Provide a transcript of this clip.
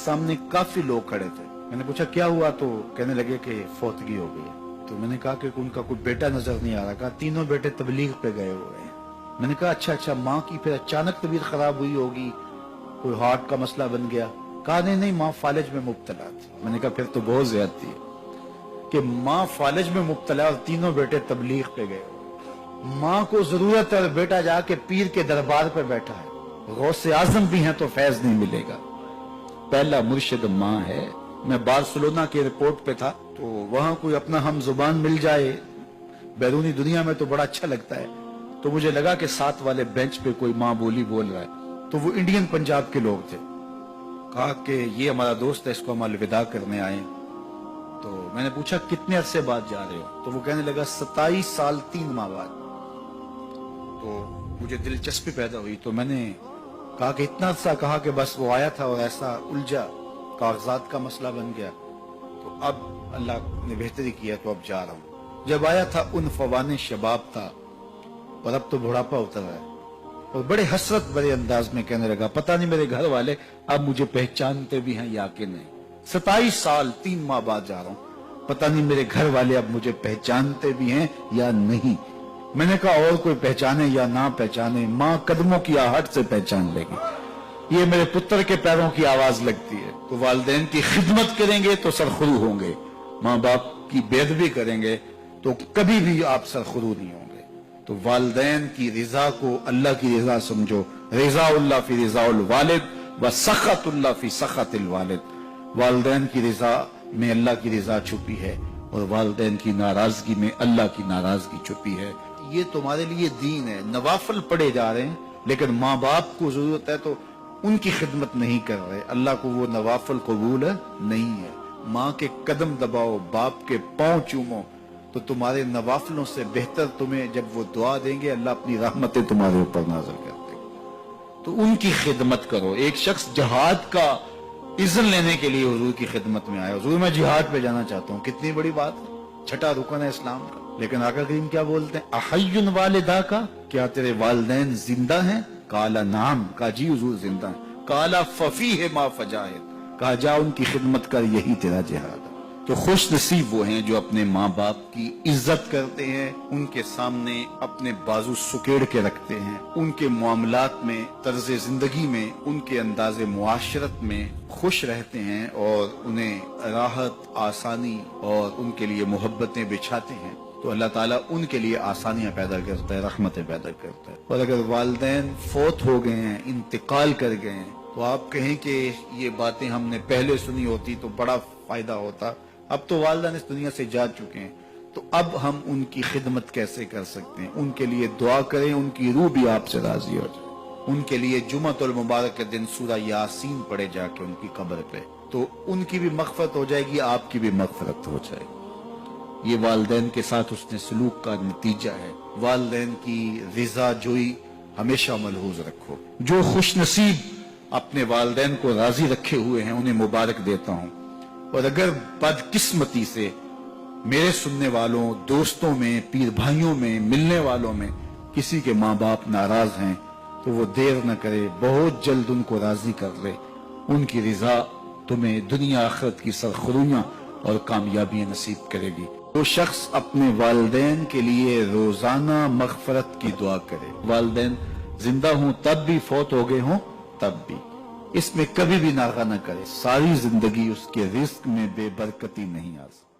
सामने काफी लोग खड़े थे। मैंने पूछा क्या हुआ, तो कहने लगे कि फौतगी हो गई है। तो मैंने कहा कि उनका कोई बेटा नजर नहीं आ रहा। कहा तीनों बेटे तबलीग पे गए हुए हैं। मैंने कहा अच्छा, माँ की फिर अचानक तबीयत खराब हुई होगी, कोई हार्ट का मसला बन गया। कहा नहीं, माँ फालिज में मुब्तला थी। मैंने कहा फिर तो बहुत ज्यादती है कि माँ फालिज में मुब्तला और तीनों बेटे तबलीग पे गए। माँ को जरूरत है, बेटा जाके पीर के दरबार पर बैठा है, गौसे आजम भी हैं तो फैज नहीं मिलेगा। पहला मुर्शिद माँ है। मैं बार्सिलोना के एयरपोर्ट पे था, तो वहां कोई अपना हम जुबान मिल जाए बैरूनी दुनिया में तो बड़ा अच्छा लगता है। तो मुझे लगा कि साथ वाले बेंच पे कोई माँ बोली बोल रहा है, तो वो इंडियन पंजाब के लोग थे। कहा कि ये हमारा दोस्त है, इसको हम अलविदा करने आए। तो मैंने पूछा कितने अरसे बाद जा रहे हो, तो वो कहने लगा 27 साल 3 माह बाद। तो मुझे दिलचस्पी पैदा हुई, तो मैंने कहा कि इतना अरसा। कहा कि बस वो आया था और ऐसा उलझा, कागजात का मसला बन गया, तो अब अल्लाह ने बेहतरी किया तो अब जा रहा हूं। जब आया था उन फवाने शबाब था और अब तो बुढ़ापा उतर रहा है। और बड़े हसरत बड़े अंदाज में कहने लगा पता नहीं मेरे घर वाले अब मुझे पहचानते भी हैं या कि नहीं। 27 साल 3 माह बाद जा रहा हूं, पता नहीं मेरे घर वाले अब मुझे पहचानते भी हैं या नहीं। मैंने कहा और कोई पहचाने या ना पहचाने, माँ कदमों की आहट से पहचान लेगी। ये मेरे पुत्र के पैरों की आवाज लगती है। तो वालिदैन की खिदमत करेंगे तो सरखुरू होंगे, माँ बाप की बेअदबी करेंगे तो कभी भी आप सरखुरू नहीं होंगे। तो वालिदैन की रिजा को अल्लाह की रिजा समझो। रिजाउल्लाह फी रिजाउल वालिद व सखतुल्लाह फी सखतिल वालिद। वालिदैन की रिजा में अल्लाह की रिजा छुपी है और वालिदैन की नाराजगी में अल्लाह की नाराजगी छुपी है। ये तुम्हारे लिए दीन है। नवाफिल पढ़े जा रहे हैं, लेकिन माँ बाप को जरूरत है तो उनकी खिदमत नहीं कर रहे। अल्लाह को वो नवाफिल कबूल नहीं है। माँ के कदम दबाओ, बाप के पांव चूमो, तो तुम्हारे नवाफिलों से बेहतर तुम्हें जब वो दुआ देंगे, अल्लाह अपनी रहमतें तुम्हारे ऊपर नाज़िल करते हैं। तो उनकी खिदमत करो। एक शख्स जहाद का इज़्न लेने के लिए हुजूर की खिदमत में आया, हुजूर मैं जिहाद पे जाना चाहता हूँ। कितनी बड़ी बात है, छठा रुकन है इस्लाम का। लेकिन आका करीम क्या बोलते हैं, अहय्युन वालिदा का, क्या तेरे वालिदैन जिंदा हैं? काला नाम, का जी हुजूर जिंदा है। काला फफी है मा फजाहिद, कहा जा उनकी खिदमत कर, यही तेरा जिहाद है। तो खुश नसीब वो हैं जो अपने माँ बाप की इज्जत करते हैं, उनके सामने अपने बाजू सुकेड़ के रखते हैं, उनके मामलात में, तर्ज जिंदगी में, उनके अंदाजे मुआशरत में खुश रहते हैं और उन्हें राहत, आसानी और उनके लिए मोहब्बतें बिछाते हैं। तो अल्लाह ताला उनके लिए आसानियां पैदा करता है, रहमतें पैदा करता है। और अगर वालिदैन फोत हो गए हैं, इंतकाल कर गए हैं, तो आप कहें कि ये बातें हमने पहले सुनी होती तो बड़ा फायदा होता। अब तो वालिदैन इस दुनिया से जा चुके हैं, तो अब हम उनकी खिदमत कैसे कर सकते हैं? उनके लिए दुआ करें, उनकी रूह भी आपसे राजी हो जाए। उनके लिए जुमअतुल मुबारक के दिन सूरा यासीन पढ़े जाके उनकी कब्र पे, तो उनकी भी मग़फ़िरत हो जाएगी, आपकी भी मग़फ़िरत हो जाएगी। ये वालिदैन के साथ उसने सलूक का नतीजा है। वालिदैन की रिजा जोई हमेशा मलहूज रखो। जो खुश नसीब अपने वालिदैन को राजी रखे हुए हैं उन्हें मुबारक देता हूं। और अगर बदकिस्मती से मेरे सुनने वालों, दोस्तों में, पीर भाइयों में, मिलने वालों में किसी के माँ बाप नाराज हैं, तो वो देर न करे, बहुत जल्द उनको राजी कर ले। उनकी रिजा तुम्हें दुनिया आखिरत की सरखुरियां और कामयाबियां नसीब करेगी। वो शख्स अपने वालिदैन के लिए रोजाना मग़फ़िरत की दुआ करे। वालिदैन जिंदा हों तब भी, फौत हो गए हों तब भी, इसमें कभी भी नागा न करे। सारी जिंदगी उसके रिस्क में बेबरकती नहीं आ सकती।